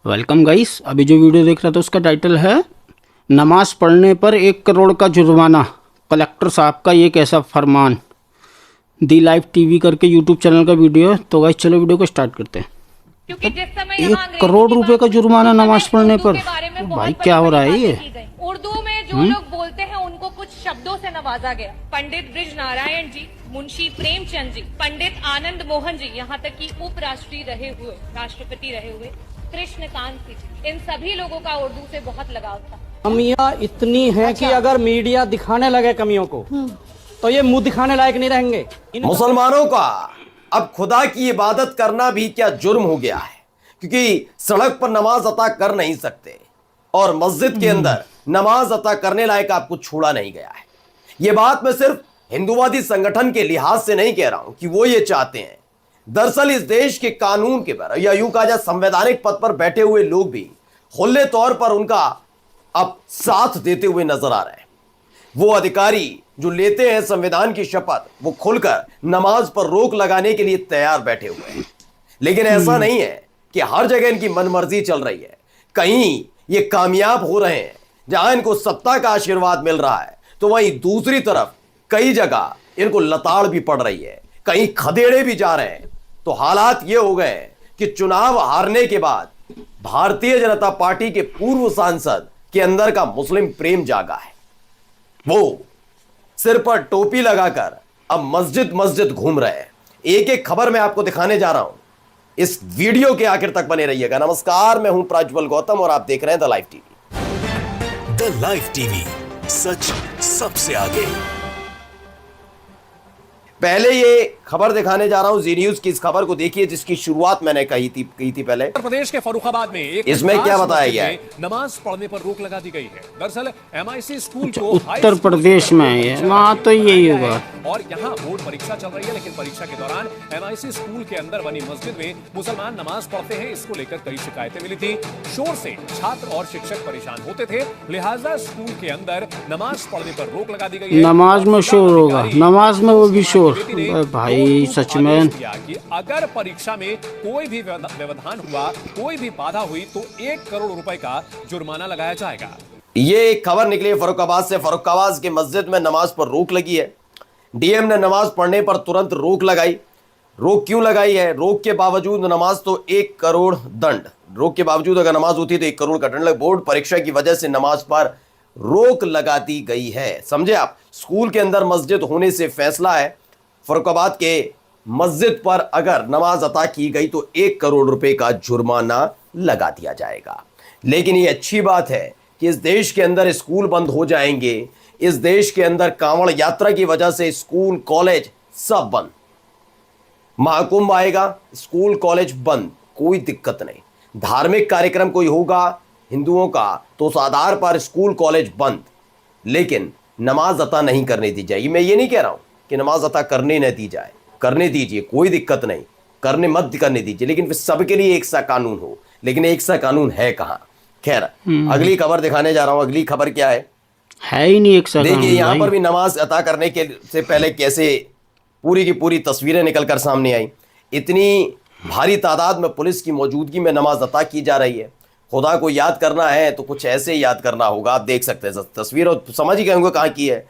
Welcome guys. अभी जो video देख रहा था उसका टाइटल है नमाज पढ़ने पर 1 करोड़ का जुर्माना, कलेक्टर साहब का ये कैसा फरमान। दी लाइव टीवी करके यूट्यूब चैनल का वीडियो है। तो गाइस चलो वीडियो को स्टार्ट करते हैं। क्योंकि जिस समय एक यहाँ अंग्रेजों करोड़ की रुपए बात का हुई जुर्माना उस नमाज समय पढ़ने उर्दू पर। के बारे में तो भाई बहुत बड़ी क्या हो बड़ी रहा है बातें ये। की गई। उर्दू में जो लोग बोलते हैं उनको कुछ शब्दों से नवाजा गया। पंडित ब्रिज नारायण जी, मुंशी प्रेमचंद जी, पंडित आनंद मोहन जी, यहाँ तक कि उपराष्ट्रीय रहे हुए, राष्ट्रपति रहे हुए कृष्णकांत जी, इन सभी लोगों का उर्दू से बहुत लगाव था। कमियां इतनी हैं कि अगर मीडिया दिखाने लगे कमियों को तो ये मुंह दिखाने लायक नहीं रहेंगे। मुसलमानों का अब खुदा की इबादत करना भी क्या जुर्म हो गया है, क्योंकि सड़क पर नमाज अता कर नहीं सकते और मस्जिद के अंदर नमाज अता करने लायक आपको छोड़ा नहीं गया है। यह बात मैं सिर्फ हिंदुवादी संगठन के लिहाज से नहीं कह रहा हूं कि वो ये चाहते हैं। दरअसल इस देश के कानून के पर या यूं कहा जाए संवैधानिक पद पर बैठे हुए लोग भी खुले तौर पर उनका अब साथ देते हुए नजर आ रहे हैं। वो अधिकारी जो लेते हैं संविधान की शपथ, वो खुलकर नमाज पर रोक लगाने के लिए तैयार बैठे हुए हैं। लेकिन ऐसा नहीं है कि हर जगह इनकी मनमर्जी चल रही है। कहीं ये कामयाब हो रहे हैं जहां इनको सत्ता का आशीर्वाद मिल रहा है, तो वहीं दूसरी तरफ कई जगह इनको लताड़ भी पड़ रही है, कहीं खदेड़े भी जा रहे हैं। तो हालात ये हो गए कि चुनाव हारने के बाद भारतीय जनता पार्टी के पूर्व सांसद के अंदर का मुस्लिम प्रेम जागा है। वो सिर पर टोपी लगाकर अब मस्जिद मस्जिद घूम रहे हैं। एक एक खबर मैं आपको दिखाने जा रहा हूं। इस वीडियो के आखिर तक बने रहिएगा। नमस्कार, मैं हूं प्रज्वल गौतम और आप देख रहे हैं the live TV. The live TV, सच सबसे आगे। पहले ये खबर दिखाने जा रहा हूं जी न्यूज की। इस खबर को देखिए जिसकी शुरुआत मैंने कही थी पहले। उत्तर प्रदेश के फर्रुखाबाद में एक इसमें क्या बताया गया है? नमाज पढ़ने पर रोक लगा दी गई है। दरअसल एमआईसी स्कूल को उत्तर प्रदेश में है ये, वहाँ तो यही होगा। और यहाँ बोर्ड परीक्षा चल रही है, लेकिन परीक्षा के दौरान एमआईसी स्कूल के अंदर बनी मस्जिद में मुसलमान नमाज पढ़ते हैं। इसको लेकर कई शिकायतें मिली थी। शोर से छात्र और शिक्षक परेशान होते थे, लिहाजा स्कूल के अंदर नमाज पढ़ने पर रोक लगा दी गई है। नमाज में शोर होगा, नमाज में वो भी शोर। भाई सच में कि अगर परीक्षा में कोई भी व्यवधान हुआ, कोई भी बाधा हुई, तो 1 करोड़ रुपए का जुर्माना लगाया जाएगा। ये एक खबर निकली है फर्रुखाबाद से। फर्रुखाबाद की मस्जिद में नमाज पर रोक लगी है। डीएम ने नमाज पढ़ने पर तुरंत रोक लगाई। रोक क्यों लगाई है? रोक के बावजूद नमाज तो 1 करोड़ दंड। रोक के बावजूद अगर नमाज होती तो 1 करोड़ का दंड। बोर्ड परीक्षा की वजह से नमाज पर रोक लगा दी गई है। समझे आप? स्कूल के अंदर मस्जिद होने से फैसला है। फर्रुखाबाद के मस्जिद पर अगर नमाज अता की गई तो 1 करोड़ रुपए का जुर्माना लगा दिया जाएगा। लेकिन ये अच्छी बात है कि इस देश के अंदर स्कूल बंद हो जाएंगे। इस देश के अंदर कांवड़ यात्रा की वजह से स्कूल कॉलेज सब बंद। महाकुंभ आएगा, स्कूल कॉलेज बंद, कोई दिक्कत नहीं। धार्मिक कार्यक्रम कोई होगा हिंदुओं का तो उस आधार पर स्कूल कॉलेज बंद, लेकिन नमाज अता नहीं करने दी जाएगी। मैं ये नहीं कह रहा हूं कि नमाज अता करने न दी जाए, करने दीजिए, कोई दिक्कत नहीं, करने मत करने दीजिए, लेकिन फिर सबके लिए एक सा कानून हो। लेकिन एक सा कानून है कहां? खैर, अगली खबर दिखाने जा रहा हूं। अगली खबर क्या है ही नहीं एक सा कानून। देखिए यहां पर भी नमाज अता करने के से पहले कैसे पूरी की पूरी तस्वीरें निकलकर सामने आई। इतनी भारी तादाद में पुलिस की मौजूदगी में नमाज अता की जा रही है। खुदा को याद करना है तो कुछ ऐसे याद करना होगा। आप देख सकते हैं तस्वीर और समझ ही गए होंगे कहां की है।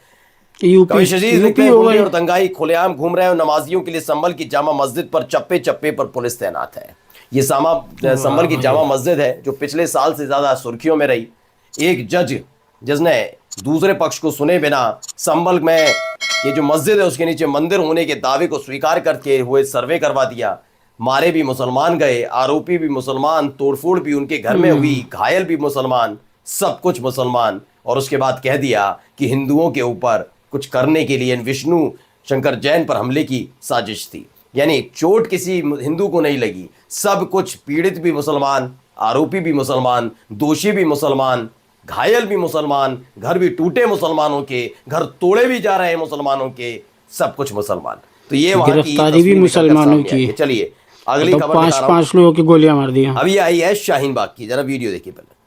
यूपी होगा और दंगाई खुलेआम घूम रहे हैं। नमाजियों के लिए संभल की जामा मस्जिद पर चप्पे चप्पे पर पुलिस तैनात है। ये संभल की जामा मस्जिद है जो पिछले साल से ज्यादा सुर्खियों में रही। एक जज जिसने दूसरे पक्ष को सुने बिना संभल में ये जो मस्जिद है उसके नीचे मंदिर होने के दावे को स्वीकार करके हुए सर्वे करवा दिया। मारे भी मुसलमान गए, आरोपी भी मुसलमान, तोड़फोड़ भी उनके घर में हुई, घायल भी मुसलमान, सब कुछ मुसलमान। और उसके बाद कह दिया कि हिंदुओं के ऊपर कुछ करने के लिए विष्णु शंकर जैन पर हमले की साजिश थी। यानी चोट किसी हिंदू को नहीं लगी। सब कुछ पीड़ित भी मुसलमान, आरोपी भी मुसलमान, दोषी भी मुसलमान, घायल भी मुसलमान, घर भी टूटे मुसलमानों के, घर तोड़े भी जा रहे हैं मुसलमानों के, सब कुछ मुसलमान। तो ये गिरफ्तारी भी मुसलमानों की। चलिए अगली खबर पांच पांच लोगों की गोलियां मार दी। अभी आई है शाहीन बाग की। जरा वीडियो देखिए पहले।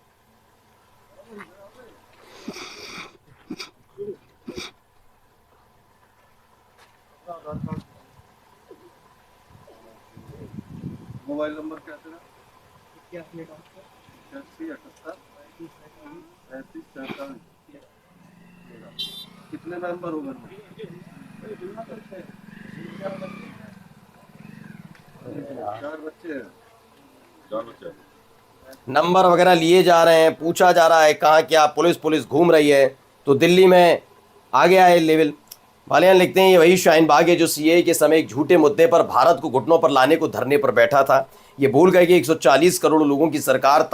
मोबाइल नंबर क्या तेरा? कितने मेंबर हो घर में? चार बच्चे हैं। नंबर वगैरह लिए जा रहे हैं, पूछा जा रहा है कहाँ क्या, पुलिस पुलिस घूम रही है। तो दिल्ली में आ गया है लेवल। वालियान लिखते हैं ये वही शाहीन बाग है जो सीएए के समय एक झूठे मुद्दे पर भारत को घुटनों पर लाने को धरने पर बैठा था। ये भूल गए कि 140 करोड़ लोगों की सरकार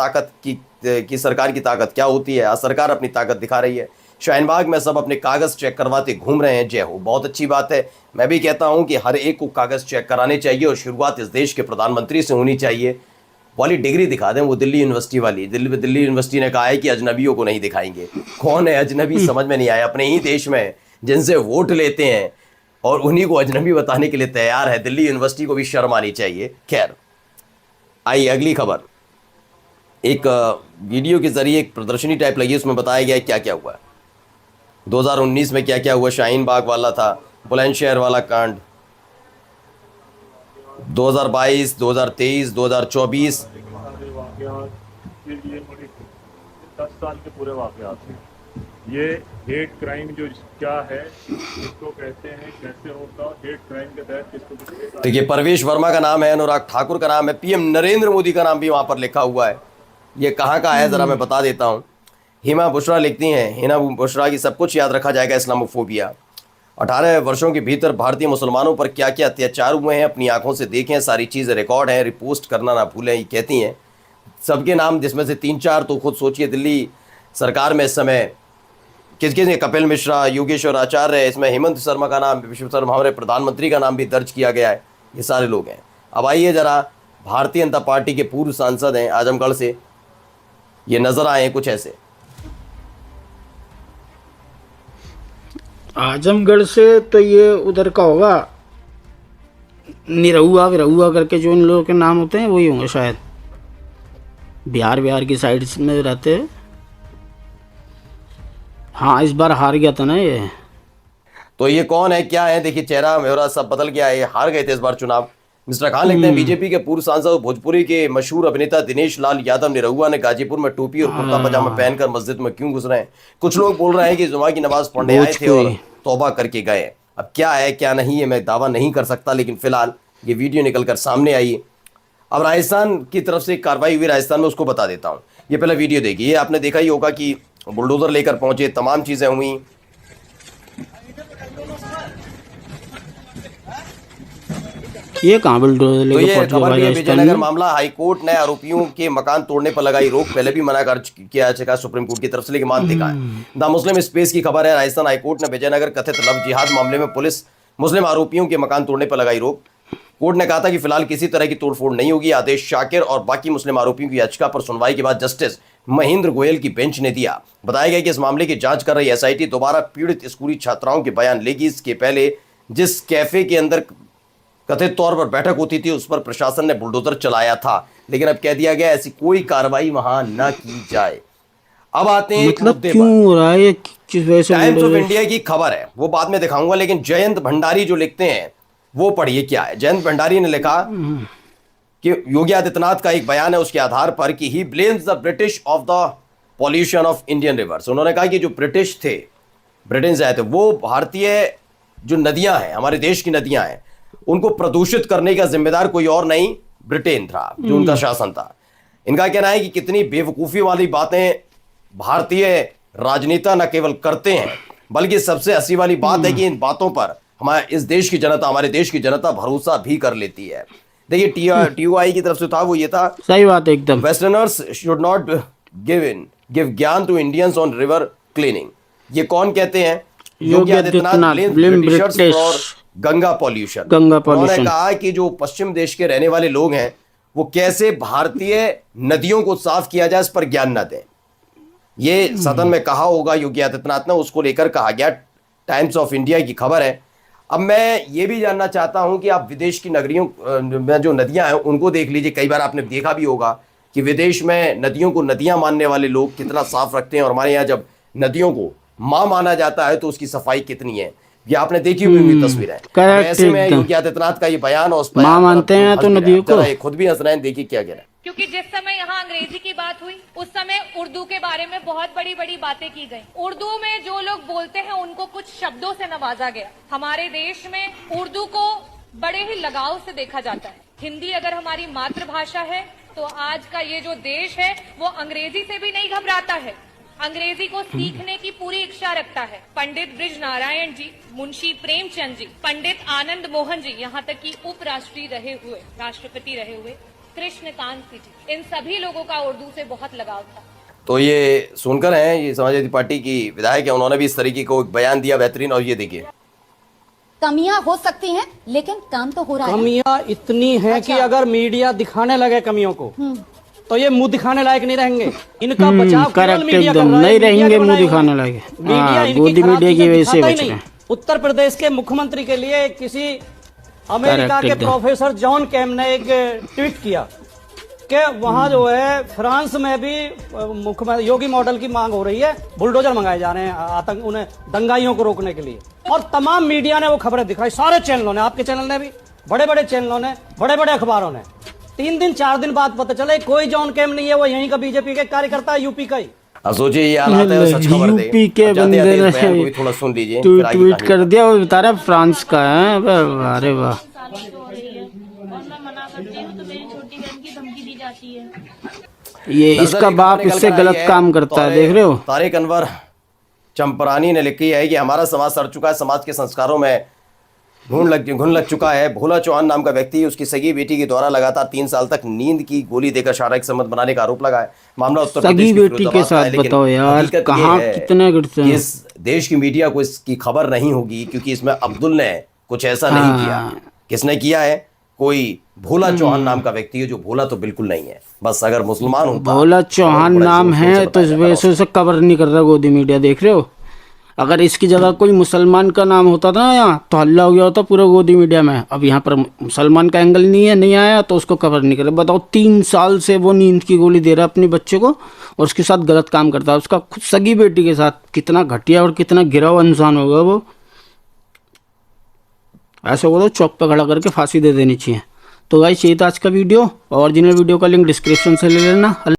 सरकार की ताकत क्या होती है। आज सरकार अपनी ताकत दिखा रही है। शाहीन बाग में सब अपने कागज चेक करवाते घूम रहे हैं। जय हो, बहुत अच्छी बात है। मैं भी कहता हूं कि हर एक को कागज चेक कराने चाहिए और शुरुआत इस देश के प्रधानमंत्री से होनी चाहिए। वाली डिग्री दिखा दें, वो दिल्ली यूनिवर्सिटी वाली। दिल्ली यूनिवर्सिटी ने कहा है कि अजनबियों को नहीं दिखाएंगे। कौन है अजनबी, समझ में नहीं आया। अपने ही देश में जिनसे वोट लेते हैं और उन्हीं को अजनबी बताने के लिए तैयार है। दिल्ली यूनिवर्सिटी को भी शर्म आनी चाहिए। खैर, आइए अगली खबर। एक वीडियो के जरिए एक प्रदर्शनी टाइप लगी, उसमें बताया गया क्या क्या हुआ 2019 में, क्या क्या हुआ। शाहीन बाग वाला था, बुलंदशहर वाला कांड, 2022, 2023, 2024। ये 10 साल के पूरे वाकयात हैं। ये हेट क्राइम जो क्या है, इसको कहते हैं, कैसे होता, हेट क्राइम के तहत किसको। देखिए, परवेश वर्मा का नाम है, अनुराग ठाकुर का नाम है, पीएम नरेंद्र मोदी का नाम भी वहां पर लिखा हुआ है। ये कहाँ का है जरा मैं बता देता हूँ। हिमा बुशरा लिखती हैं, हिना बुशरा की सब कुछ याद रखा जाएगा। इस्लामोफोबिया, 18 वर्षों के भीतर भारतीय मुसलमानों पर क्या क्या अत्याचार हुए हैं अपनी आंखों से देखें, सारी चीज़ें रिकॉर्ड हैं, रिपोस्ट करना ना भूलें। ये कहती हैं सबके नाम, जिसमें से 3-4 तो खुद सोचिए दिल्ली सरकार में इस समय किस किस ने, कपिल मिश्रा, योगेश्वर आचार्य, इसमें हेमंत शर्मा का नाम, विश्व शर्मा, हमारे प्रधानमंत्री का नाम भी दर्ज किया गया है। ये सारे लोग हैं। अब आइए जरा, भारतीय जनता पार्टी के पूर्व सांसद हैं आजमगढ़ से, ये नजर आए हैं कुछ ऐसे। आजमगढ़ से तो ये उधर का होगा, निरहुआ विरहुआ करके जो इन लोगों के नाम होते हैं वही होंगे शायद। बिहार की साइड में रहते हैं। हाँ, इस बार हार गया था ना ये। तो ये कौन है, क्या है, देखिए चेहरा मेरा सब बदल गया है। हार गए थे इस बार चुनाव। मिस्टर खान लिखते हैं बीजेपी के पूर्व सांसद भोजपुरी के मशहूर अभिनेता दिनेश लाल यादव निरहुआ ने गाजीपुर में टोपी और कुर्ता पजामा पहनकर मस्जिद में क्यों घुस रहे हैं। कुछ लोग बोल रहे हैं कि जुमा की नमाज पढ़ने आए थे और तौबा करके गए। अब क्या है क्या नहीं है मैं दावा नहीं कर सकता, लेकिन फिलहाल ये वीडियो निकलकर सामने आई। अब राजस्थान की तरफ से कार्रवाई हुई राजस्थान में, उसको बता देता हूँ। ये पहला वीडियो देखिए, आपने देखा ही होगा कि बुलडोजर लेकर पहुंचे, तमाम चीजें हुई। ये कहाँ बुलडोजर तो लेकर ये पहुंच खबर भी है, गए विजयनगर मामला। हाईकोर्ट ने आरोपियों के मकान तोड़ने पर लगाई रोक, पहले भी मना कर किया जा चुका सुप्रीम कोर्ट की तरफ से, लेकिन मानते कहाँ है। द मुस्लिम स्पेस की खबर है, राजस्थान हाईकोर्ट ने विजयनगर कथित लव जिहाद मामले में पुलिस मुस्लिम आरोपियों के मकान तोड़ने पर लगाई रोक। कोर्ट ने कहा था कि फिलहाल किसी तरह की तोड़फोड़ नहीं होगी। आदेश शाकिर और बाकी मुस्लिम आरोपियों की याचिका पर सुनवाई के बाद जस्टिस महेंद्र गोयल की बेंच ने दिया। बताया गया कि इस मामले की जांच कर रही एसआईटी दोबारा पीड़ित स्कूली छात्राओं के बयान लेगी। इसके पहले जिस कैफे के अंदर कथित तौर पर बैठक होती थी उस पर प्रशासन ने बुलडोजर चलाया था, लेकिन अब कह दिया गया ऐसी कोई कार्रवाई वहां न की जाए। अब आते हैं मतलब क्यों हो रहा है, किस वजह से। टाइम्स ऑफ इंडिया की खबर है, वो बाद में दिखाऊंगा, लेकिन जयंत भंडारी जो लिखते हैं वो पढ़िए क्या है। जयंत भंडारी ने लिखा कि योगी आदित्यनाथ का एक बयान है उसके आधार पर कि ही blames the British of the pollution of Indian rivers. उन्होंने कहा कि जो ब्रिटिश थे, ब्रिटेन से आए थे, वो भारतीय जो नदियां हैं, हमारे देश की नदियां हैं, उनको प्रदूषित करने का जिम्मेदार कोई और नहीं ब्रिटेन था, जो उनका शासन था। इनका कहना है कि कितनी बेवकूफी वाली बातें भारतीय राजनेता न केवल करते हैं, बल्कि सबसे हंसी वाली बात है कि इन बातों पर हमारे देश की जनता भरोसा भी कर लेती है। देखिए टीओआई की तरफ से था, वो ये था, सही बात है एकदम। Westerners should not give gyan to Indians on river cleaning. ये कौन कहते हैं? Yogi Adityanath blame Britishers for Ganga pollution. उन्होंने कहा कि जो पश्चिम देश के रहने वाले लोग हैं वो कैसे भारतीय नदियों को साफ किया जाए इस पर ज्ञान न दें। ये सदन में कहा होगा योगी आदित्यनाथ ने, उसको लेकर कहा गया। टाइम्स ऑफ इंडिया की खबर है। अब मैं ये भी जानना चाहता हूं कि आप विदेश की नगरियों में जो नदियां हैं उनको देख लीजिए। कई बार आपने देखा भी होगा कि विदेश में नदियों को नदियां मानने वाले लोग कितना साफ रखते हैं, और हमारे यहाँ जब नदियों को मां माना जाता है तो उसकी सफाई कितनी है। ये आपने देखी हुई तस्वीरें। correct ऐसे में एकदम। योगी आदित्यनाथ का ये बयान और उस माँ बयान पर मानते अब हैं हंस तो भी रहे नदियों हैं। जरा को। ये खुद भी हंस रहे हैं, देखिए क्या कह रहे हैं। क्योंकि जिस समय यहाँ अंग्रेजी की बात हुई उस समय उर्दू के बारे में बहुत बड़ी बड़ी बातें की गई। उर्दू में जो लोग बोलते हैं उनको कुछ शब्दों से नवाजा गया। हमारे देश में उर्दू को बड़े ही लगाव से देखा जाता है। हिंदी अगर हमारी मातृभाषा है तो आज का ये जो देश है वो अंग्रेजी से भी नहीं घबराता है, अंग्रेजी को सीखने की पूरी इच्छा रखता है। पंडित ब्रिज नारायण जी, मुंशी प्रेमचंद जी, पंडित आनंद मोहन जी, यहाँ तक कि उपराष्ट्रपति रहे हुए, राष्ट्रपति रहे हुए कृष्णकांत जी, इन सभी लोगों का उर्दू से बहुत लगाव था। तो ये सुनकर हैं, ये समाजवादी पार्टी की विधायक है, उन्होंने भी इस तरीके को एक बयान दिया बेहतरीन। और ये देखिए, कमियां हो सकती हैं लेकिन काम तो हो रहा है। कमियां इतनी हैं कि अगर मीडिया दिखाने लगे कमियों को तो ये मुंह दिखाने लायक नहीं रहेंगे। इनका बचाव केवल करेक्ट मीडिया कर एकदम, रहा है, नहीं मीडिया रहेंगे के मुंह बनाए हुए। दिखाने लायक। मीडिया हाँ, इनकी गोदी खराब मीडिया की चीजें वजह से दिखाता ही बच नहीं। रहे हैं। उत्तर प्रदेश के मुख्यमंत्री के लिए किसी अमेरिका Correct के एकदम। प्रोफेसर जॉन कैम ने एक ट्वीट किया कि वहां जो है फ्रांस में भी मुख्यमंत्री योगी मॉडल की मांग हो रही है, बुलडोजर मंगाए जा रहे हैं आतंक उन्हें दंगाइयों को रोकने के लिए। और तमाम मीडिया ने वो खबरें दिखाई, सारे चैनलों ने, आपके चैनल ने भी, बड़े बड़े चैनलों ने, बड़े बड़े अखबारों ने। 3 दिन 4 दिन बाद पता चले कोई जॉन कैम नहीं है, वो यहीं का बीजेपी के कार्यकर्ता है, यूपी का ही। अब सोचिए ये हालात है, सच खबर दे। यूपी के अब जाते बंदे जाते इस ने बयान को भी थोड़ा सुन लीजिए। तू फिर आगे ट्वीट कहानी। कर दिया, वो बता रहा है फ्रांस का है। अरे वाह, ये दरअसल इसका एक बाप खबर इससे निकल कर गलत आई है, काम करता है, देख रहे हो। तारिक अनवर चंपरानी ने लिखी है कि हमारा समाज सड़ चुका है, समाज के संस्कारों में घुन लग चुका है। भोला चौहान नाम का व्यक्ति उसकी सगी बेटी के द्वारा लगातार 3 साल तक नींद की गोली देकर शारीरिक संबंध बनाने का आरोप लगा है। मामला उत्तर सगी प्रदेश की बेटी के फिरोजाबाद का है, साथ लेकिन बताओ यार, हकीकत ये कहाँ है कितने गिरते कि हैं। इस देश की मीडिया को इसकी खबर नहीं होगी, क्योंकि इसमें अब्दुल ने कुछ ऐसा नहीं किया। किसने किया है? कोई भोला चौहान नाम का व्यक्ति है, जो भोला तो बिल्कुल नहीं है। बस अगर मुसलमान होता, भोला चौहान बड़ा नाम जोर शोर है से तो इस बताया वजह जाता से उसे कवर नहीं कर रहा गोदी मीडिया, देख रहे हो। अगर इसकी जगह कोई मुसलमान का नाम होता था ना यहाँ, तो हल्ला हो गया होता पूरा गोदी मीडिया में। अब यहाँ पर मुसलमान का एंगल नहीं है, नहीं आया तो उसको कवर नहीं कर रहा। बताओ, 3 साल से वो नींद की गोली दे रहा है अपने बच्चे को और उसके साथ गलत काम करता है, उसका खुद सगी बेटी के साथ। कितना घटिया और कितना गिरा हुआ इंसान होगा वो। ऐसे वो तो चौक पर खड़ा करके फांसी दे देनी चाहिए। तो गाइस, ये था आज का वीडियो। ओरिजिनल वीडियो का लिंक डिस्क्रिप्शन से ले लेना।